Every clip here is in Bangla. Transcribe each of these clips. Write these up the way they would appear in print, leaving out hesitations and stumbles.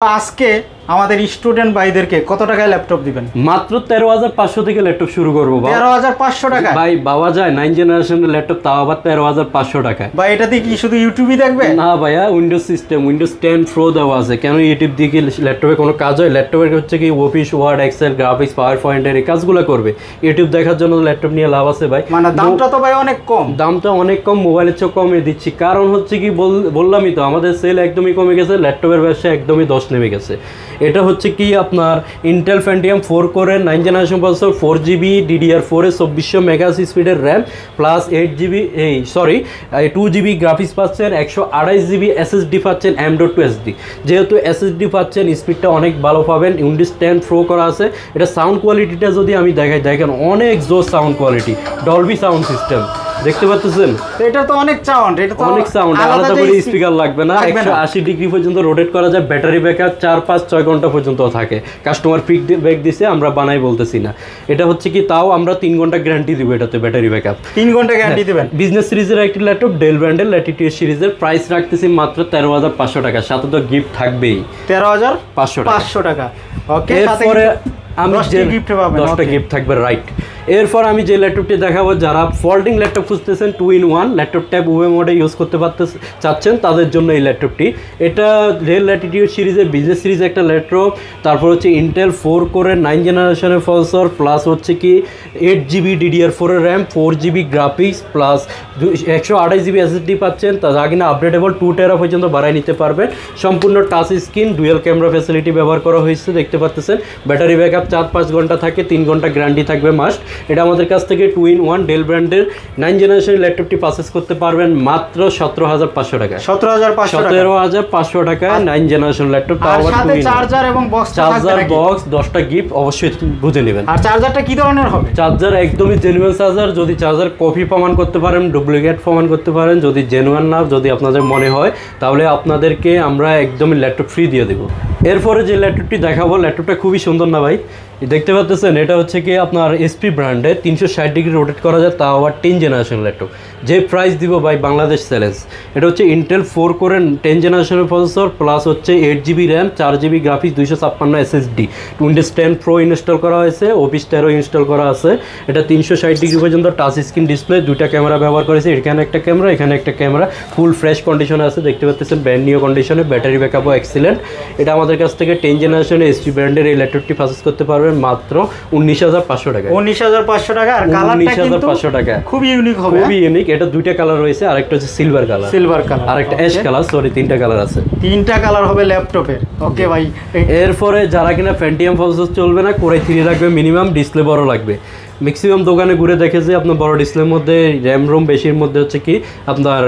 আজকে আমাদের স্টুডেন্ট ভাইদেরকে কত টাকায় ল্যাপটপ দিবেন? মাত্র 13,500 থেকে ল্যাপটপ শুরু করব। 13,500 টাকা ভাই পাওয়া যায় 9 জেনারেশনের ল্যাপটপ, তাও আবার 13,500 টাকায়। ভাই এটা দিয়ে কি শুধু ইউটিউবই দেখবে? না ভাইয়া, উইন্ডোজ সিস্টেম, উইন্ডোজ 10 প্রো দেওয়া আছে। কেন ইউটিউব দিয়ে কি ল্যাপটপে কোনো কাজ হয়? ল্যাপটপের হচ্ছে কি অফিস, ওয়ার্ড, এক্সেল, গ্রাফিক্স, পাওয়ার পয়েন্টের এই কাজগুলো করবে। ইউটিউব দেখার জন্য ল্যাপটপ নিয়ে লাভ আছে ভাই। মানে দামটা তো ভাই অনেক কম। দামটা অনেক কম, মোবাইলের চেয়ে কমে দিচ্ছি। কারণ হচ্ছে কি বললামই তো, আমাদের সেল একদমই কমে গেছে, ল্যাপটপের ব্যবসা একদমই 10 নেমে গেছে। এটা হচ্ছে কি আপনার ইন্টেল ফ্যান্টিয়াম 4 কোরের 9 জেনারেশন প্রসেসর, 4GB DDR4 এর 2400 মেগা স্পিডের র্যাম প্লাস 2GB গ্রাফিক্স পাচ্ছেন, 128GB SSD পাচ্ছেন, M.2 SD। যেহেতু SSD পাচ্ছেন, স্পিডটা অনেক ভালো পাবেন। উইন্ডোজ 10 প্রো করা আছে। এটা সাউন্ড কোয়ালিটিটা যদি আমি দেখাই, দেখেন অনেক জোর sound quality, Dolby sound system দেখতে পাচ্ছেন। এটা তো অনেক সাউন্ড, এটা তো অনেক সাউন্ড, আলাদা করে স্পিকার লাগবে না। 180 ডিগ্রি পর্যন্ত রোটেট করা যায়। ব্যাটারি ব্যাকআপ 4-5-6 ঘন্টা পর্যন্ত থাকে। কাস্টমার ফিডব্যাক দিছে, আমরা বানাই বলতেছি না। এটা হচ্ছে কি, তাও আমরা 3 ঘন্টা গ্যারান্টি দিব এটাতে, ব্যাটারি ব্যাকআপ 3 ঘন্টা গ্যারান্টি দিবেন। বিজনেস সিরিজের একটি ল্যাপটপ, ডেল ব্র্যান্ডের ল্যাটিটিউড সিরিজের প্রাইস রাখতেছি মাত্র 13,500 টাকা। সাথে তো গিফট থাকবেই, 13,500 টাকা। ওকে, এরপরে আমি 10টা গিফট থাকবে, রাইট। এরপর আমি যে ল্যাপটপটি দেখাবো, যারা ফোল্ডিং ল্যাপটপ খুঁজতেছেন 2-in-1 ল্যাপটপ ট্যাব উভয় মোডে ইউজ করতে চাচ্ছেন, তাদের জন্য এই ল্যাপটপটি। এটা ডেল ল্যাটিটিউড সিরিজের বিজনেস সিরিজ একটা ল্যাপটপ। তারপর হচ্ছে ইন্টেল 4 কোরের 9 জেনারেশনের প্রসেসর, প্লাস হচ্ছে কি 8GB DDR4 এর RAM, 4GB graphics plus 128GB SSD পাচ্ছেন। যা কিনা আপডেটেবল 2 টেরা পর্যন্ত বাড়াই নিতে পারবেন। সম্পূর্ণ touch screen, dual camera facility ব্যবহার করা হয়েছে, দেখতে পাচ্ছেন। ব্যাটারি ব্যাকআপ 4-5 ঘন্টা থাকে, 3 ঘন্টা গ্যারান্টি থাকবে মাস্ট। এটা আমাদের কাছ থেকে 2-in-1 ডেল ব্র্যান্ডের 9 জেনারেশনের ল্যাপটপটি পারচেজ করতে পারবেন মাত্র 17,500 টাকা। 17,500 টাকায় 9 জেনারেশন ল্যাপটপ, তাও আবার চার্জার এবং বক্স, চার্জার বক্স 10টা গিফট অবশ্যই বুঝে নেবেন। আর চার্জারটা কি ধরনের হবে? চার্জার একদমই জেনুইন চার্জার। যদি চার্জার কপি প্রমাণ করতে পারেন, ডুপ্লিকেট প্রমাণ করতে পারেন, যদি জেনুইন না যদি আপনাদের মনে হয়, তাহলে আপনাদেরকে আমরা একদমই ল্যাপটপ ফ্রি দিয়ে দেবো। এরপরে যে ল্যাপটপটি দেখাবো, ল্যাপটপটা খুবই সুন্দর না ভাই? দেখতে পাচ্ছেন, এটা হচ্ছে কি আপনার এসপি ব্র্যান্ডের 360 ডিগ্রি রোটেট করা যায়, তাও আবার 10 জেনারেশন ল্যাপটপ। যে প্রাইস দিব ভাই বাংলাদেশ চ্যালেঞ্জ। এটা হচ্ছে ইন্টেল 4 কোরের 10 জেনারেশনের প্রসেসর, প্লাস হচ্ছে 8GB RAM, 4GB graphics, 256 SSD, Windows 10 pro install করা হয়েছে, অফিস 13 ইনস্টল করা আছে। এটা 360 ডিগ্রি পর্যন্ত টাচ স্ক্রিন ডিসপ্লে, 2টা ক্যামেরা ব্যবহার করেছে। এখানে একটা ক্যামেরা, এখানে একটা ক্যামেরা, ফুল ফ্রেশ কন্ডিশনে আছে, দেখতে পাচ্ছেন, ব্র্যান্ড নিউ কন্ডিশনে। ব্যাটারি ব্যাকআপও এক্সিলেন্ট। এটা আমাদের কাছ থেকে 10 জেনারেশনের এসপি ব্র্যান্ডের এই ল্যাপটপটি পারচেজ করতে পারবেন মাত্র 19,500 টাকা। 19,500 টাকা। আর কালারটা কিন্তু 19,500 টাকা, খুব ইউনিক হবে, খুবই ইউনিক। এটা 2টা কালার রয়েছে, আরেকটা হচ্ছে সিলভার কালার, আর একটা অ্যাশ কালার, সরি 3টা কালার আছে। 3টা কালার হবে ল্যাপটপের। ওকে ভাই, এরপরে যারা কিনা ফ্যান্টিয়াম প্রসেসর চলবে না, কোরাই 3 লাগবে মিনিমাম, ডিসপ্লে বড় লাগবে। ম্যাক্সিমাম দোকানে ঘুরে দেখেছে আপনার বড় ডিসপ্লের মধ্যে, র্যাম রোম বেশির মধ্যে হচ্ছে কি আপনার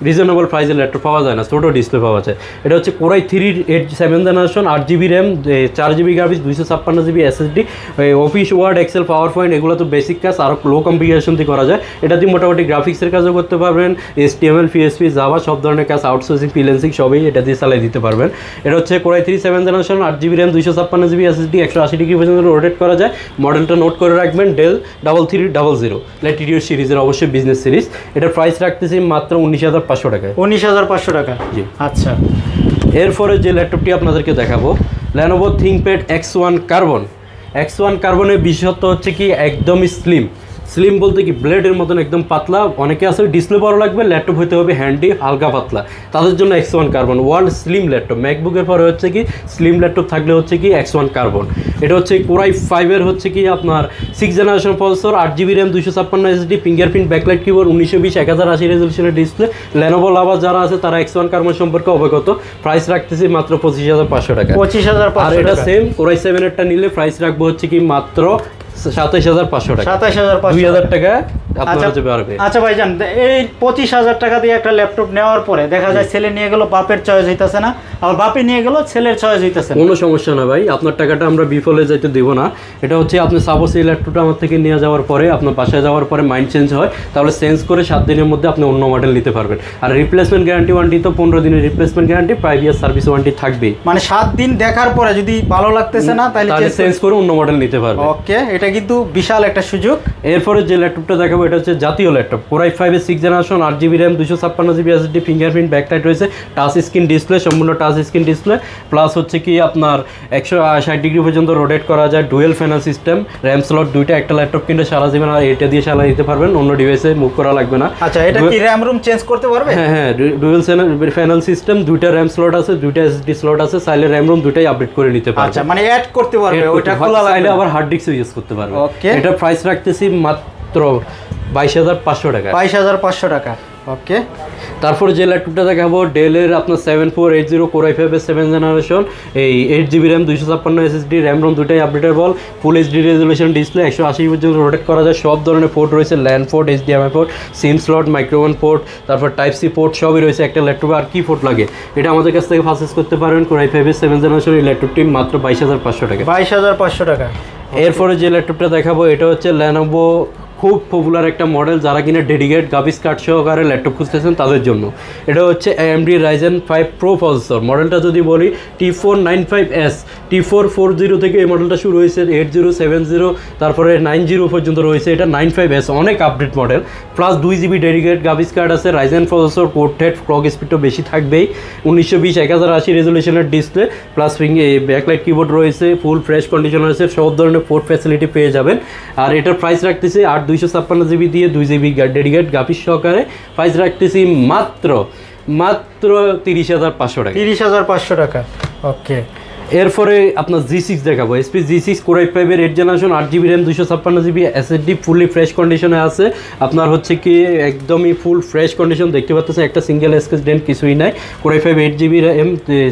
রিজনেবল প্রাইসের ল্যাপটপ পাওয়া যায় না, ছোটো ডিসপ্লে পাওয়া যায়। এটা হচ্ছে core i 3 7 generation, 8GB RAM, 4GB graphics, 256GB SSD, Office, Word, Excel, PowerPoint এগুলো তো বেসিক কাজ, আরও লো কনফিগারেশন দিয়ে করা যায়। এটা দিয়ে মোটামুটি গ্রাফিক্সের কাজও করতে পারবেন, HTML, PHP, জাভা সব ধরনের কাজ, আউটসোর্সিং, ফ্রিল্যান্সিং সবই এটা দিয়ে চালিয়ে দিতে পারবেন। এটা হচ্ছে core i 3 7 generation, 8GB RAM, 256GB SSD, 180 degree পর্যন্ত রোটেট করা যায়। মডেলটা নোট করে রাখবেন, ডেল 3300 ল্যাটিটিউড সিরিজের, অবশ্যই বিজনেস সিরিজ। এটার প্রাইস রাখতেছি মাত্র 19,500 টাকায়। 19,500 টাকা, জি। আচ্ছা, এরপরে যে ল্যাপটপটি আপনাদেরকে দেখাবো, Lenovo ThinkPad X1 carbon. X1 কার্বনের বিশেষত্ব হচ্ছে কি একদমই স্লিম বলতে কি ব্লেডের মতন একদম পাতলা। অনেকে আছে ডিসপ্লে বড় লাগবে, ল্যাপটপ হতে হবে হ্যান্ডি, হালকা পাতলা, তাদের জন্য X1 carbon world slim laptop. ম্যাকবুকের পরে হচ্ছে কি স্লিম ল্যাপটপ থাকলে হচ্ছে কি X1 কার্বন। এটা হচ্ছে কোরাই 5 হচ্ছে কি আপনার 6 generation processor, 8GB RAM, 256 SSD, fingerprint, backlight keyboard, 1920 1080 রেজলিউশনের ডিসপ্লে। Lenovo লাভার যারা আছে তারা X1 কার্বন সম্পর্কে অবগত। প্রাইস রাখতেছি মাত্র 25,500 টাকা। 25,500 আর এটা সেম কোরাই 7 এরটা নিলে প্রাইস রাখবো হচ্ছে কি মাত্র 27,500 টাকা। 27,500 টাকা আপনারা যে পারবে। আচ্ছা ভাইজান, এই 25,000 টাকা দিয়ে একটা ল্যাপটপ নেওয়ার পরে দেখা যায় ছেলে নিয়ে গেল, বাপের চয়েস হইতাছে না, আর বাপে নিয়ে গেল, ছেলের চয়েস হইতাছে না। কোনো সমস্যা না ভাই, আপনার টাকাটা আমরা বিফলে যাইতে দেবো না। এটা হচ্ছে আপনি সাপোজ এই ল্যাপটপটা আমার থেকে নিয়ে যাওয়ার পরে, আপনার বাসায় যাওয়ার পরে মাইন্ড চেঞ্জ হয়, তাহলে চেঞ্জ করে 7 দিনের মধ্যে আপনি অন্য মডেল নিতে পারবেন। আর রিপ্লেসমেন্ট গ্যারান্টি ওয়ারেন্টি তো 15 দিনের replacement guarantee, 5 year service warranty থাকবেই। মানে 7 দিন দেখার পরে যদি ভালো লাগতেছে না, তাহলে চেঞ্জ করে অন্য মডেল নিতে পারবেন। ওকে, এটা এটা কিন্তু বিশাল একটা সুযোগ। এরপরে যে ল্যাপটপটা দেখাবো এটা হচ্ছে জাতীয় ল্যাপটপ Core i5 এর 6 generation 8GB RAM 256GB SSD fingerprint backlight রয়েছে, টাচ স্ক্রিন ডিসপ্লে, সম্পূর্ণ টাচ স্ক্রিন ডিসপ্লে, প্লাস হচ্ছে কি আপনার 160 ডিগ্রি পর্যন্ত রোটেট করা যায়, dual fan system, RAM slot দুইটা, একটা ল্যাপটপ কিনলে সারা জীবন আর এটা দিয়ে চালা দিতে পারবেন, অন্য ডিভাইসে মুভ করা লাগবে না। আচ্ছা, এটা কি র্যাম রুম চেঞ্জ করতে পারবে? হ্যাঁ, ডুয়েল ফ্যান সিস্টেম, দুইটা র্যাম স্লট আছে, দুইটা এসএসডি স্লট আছে, চাইলে র্যাম রুম দুইটাই আপডেট করে নিতে পারবে। আচ্ছা, মানে অ্যাড করতে পারবে, ওটা খোলা লাগবে, আবার হার্ড ডিস্কও ইউজ করতে পারবে। ওকে, এটা প্রাইস রাখতেছি মাত্র 22,500 টাকা। 22,500 টাকা। ওকে, তারপরে যে ল্যাপটপটা দেখাবো ডেলের আপনার 7480 Core i5 এর 7 জেনারেশন, এই 8GB RAM 256 SSD, RAM ROM দুটাই updatable, full HD resolution display, 180 পর্যন্ত রোটেট করা যায়, সব ধরনের পোর্ট রয়েছে, land port, HDMI port, SIM slot, microphone port, তারপর টাইপ সি পোর্ট সবই রয়েছে একটা ল্যাপটপে। আর কি পোর্ট লাগে এটা আমাদের কাছ থেকে পারচেজ করতে পারবেন। Core i5 এর 7 জেনারেশন এই ল্যাপটপটি মাত্র 22,500 টাকা। 22,500 টাকা। এরপরে যে ল্যাপটপটা দেখাবো এটা হচ্ছে Lenovo, খুব পপুলার একটা মডেল, যারা কিনা ডেডিকেট গ্রাফিক্স কার্ড সহকারে ল্যাপটপ খুঁজতেছেন তাদের জন্য। এটা হচ্ছে AMD Ryzen 5 Pro প্রসেসর। মডেলটা যদি বলি T495S, T440 থেকে এই মডেলটা শুরু হয়েছে, 8070, তারপরে 90 পর্যন্ত রয়েছে, এটা 95S, অনেক update model, plus 2GB dedicated graphics card আছে, রাইজেন প্রসেসর, পোর্ট্রেট, ক্লক স্পিডও বেশি থাকবেই, 1920x1080 রেজলিউশনের ডিসপ্লে, প্লাস ব্যাকলাইট কিবোর্ড রয়েছে, ফুল ফ্রেশ কন্ডিশন রয়েছে, সব ধরনের পোর্ট ফ্যাসিলিটি পেয়ে যাবেন। আর এটার প্রাইস রাখতেছি 256GB দিয়ে 2GB ডেডিকেট গ্রাফিক্স সহকারে, প্রাইস রাখতেছি মাত্র 30,500 টাকা। 30,500 টাকা। ওকে, এরপরে আপনার G6 দেখাবো, HP G6 Core i5 এর 8 generation 8GB RAM 256GB SSD, fully fresh কন্ডিশনে আছে। আপনার হচ্ছে কি একদমই ফুল ফ্রেশ কন্ডিশন, দেখতে পাচ্ছেন একটা সিঙ্গেল স্ক্র্যাচ ডেন্ট কিছুই নাই। Core i5 8GB RAM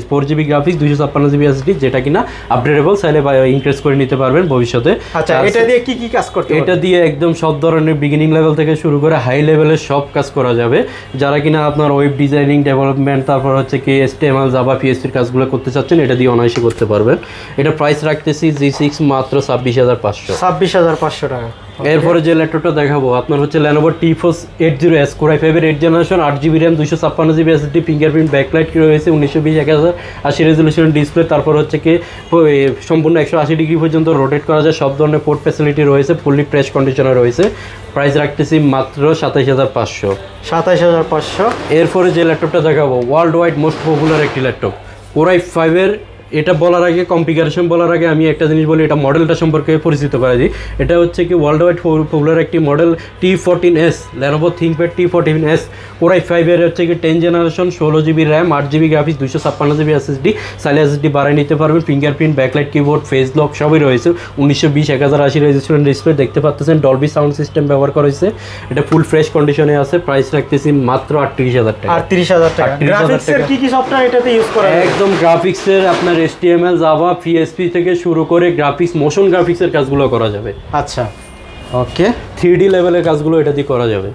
4GB graphics 256GB SSD, যেটা কিনা আপডেটেবল, চাইলে ইনক্রিজ করে নিতে পারবেন ভবিষ্যতে। আচ্ছা, এটা দিয়ে কি কি কাজ করতে এটা দিয়ে একদম সব ধরনের বিগিনিং লেভেল থেকে শুরু করে হাই লেভেলের সব কাজ করা যাবে। যারা কিনা আপনার ওয়েব ডিজাইনিং, ডেভেলপমেন্ট, তারপর হচ্ছে কি HTML, জাভা, PHP এর কাজগুলো করতে চাচ্ছেন, এটা দিয়ে অনায়াসে করতে পারবেন। এটা প্রাইস রাখতেছি G6 মাত্র 26,500। 26,500 টাকা। এরপরে যে ল্যাপটপটা দেখাবো আপনার হচ্ছে Lenovo T480S Core i5 এর 8 generation 8GB RAM 256GB SSD, fingerprint backlight রয়েছে, 1920x1080 রেজলিউশন ডিসপ্লে, তারপর হচ্ছে কি সম্পূর্ণ 180 ডিগ্রি পর্যন্ত রোটেট করা যায়, সব ধরনের পোর্ট ফ্যাসিলিটি রয়েছে, ফুললি ফ্রেশ কন্ডিশনে রয়েছে। প্রাইস রাখতেছি মাত্র 27,500। 27,500। এরপরে যে ল্যাপটপটা দেখাবো ওয়ার্ল্ড ওয়াইড মোস্ট পপুলার একটি ল্যাপটপ Core i5 এর। এটা বলার আগে, কনফিগারেশন বলার আগে আমি একটা জিনিস বলি, এটা মডেলটা সম্পর্কে পরিচিত করা দিই। এটা হচ্ছে কি ওয়ার্ল্ড ওয়াইড পপুলার একটি model T14S, Lenovo ThinkPad T14S Core i5 এর হচ্ছে কি 10 generation, 16GB RAM 8GB graphics 256GB SSD, চাইলে SSD বাড়াই নিতে পারবেন, fingerprint, backlight keyboard, face lock সবই রয়েছে, 1920x1080 রেজলিউশন ডিসপ্লে, দেখতে পাচ্ছেন ডলবি সাউন্ড সিস্টেম ব্যবহার করা হয়েছে। এটা ফুল ফ্রেশ কন্ডিশনে আছে। প্রাইস রাখতেছি মাত্র 38,000 টাকা। 38,000 টাকা। গ্রাফিক্সের কি কি সফটওয়্যার এটাতে ইউজ করা যায়? একদম গ্রাফিক্সের আপনার HTML, জাভা, PHP থেকে শুরু করে গ্রাফিক্স, মোশন গ্রাফিক্সের কাজগুলো করা যাবে। আচ্ছা, ওকে, 3D লেভেলের কাজগুলো এটা দিয়ে করা যাবে।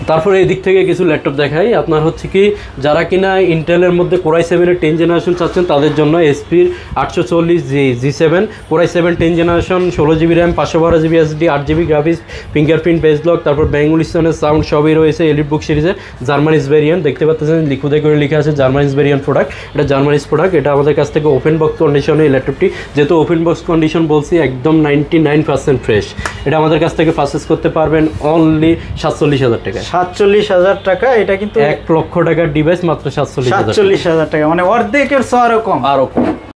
তারপরে এই দিক থেকে কিছু ল্যাপটপ দেখাই। আপনার হচ্ছে কি যারা কিনা ইন্টেলের মধ্যে Core i7 এর 10 জেনারেশন চাচ্ছেন তাদের জন্য HP-র 840 G7 Core i7 10 generation, 16GB RAM 512GB SSD, 8GB graphics, fingerprint, base lock, তারপর ব্যাঙ্গুলিস্টনের সাউন্ড সবই রয়েছে। এলিট বুক সিরিজের জার্মানিজ ভেরিয়েন্ট, দেখতে পাচ্ছেন লিখুদে করে লেখা আছে জার্মানিজ ভেরিয়েন্ট প্রোডাক্ট। এটা জার্মানিজ প্রোডাক্ট। এটা আমাদের কাছ থেকে ওপেন বক্স কন্ডিশনে এই ল্যাপটপটি, যেহেতু ওপেন বক্স কন্ডিশন বলছি, একদম 99% ফ্রেশ। এটা আমাদের কাছ থেকে পারচেজ করতে পারবেন অনলি 47,000 টাকা। 47,000 টাকা। এটা কিন্তু 1 লক্ষ টাকার ডিভাইস মাত্র 47,000 টাকা, মানে অর্ধেকের আরো কম।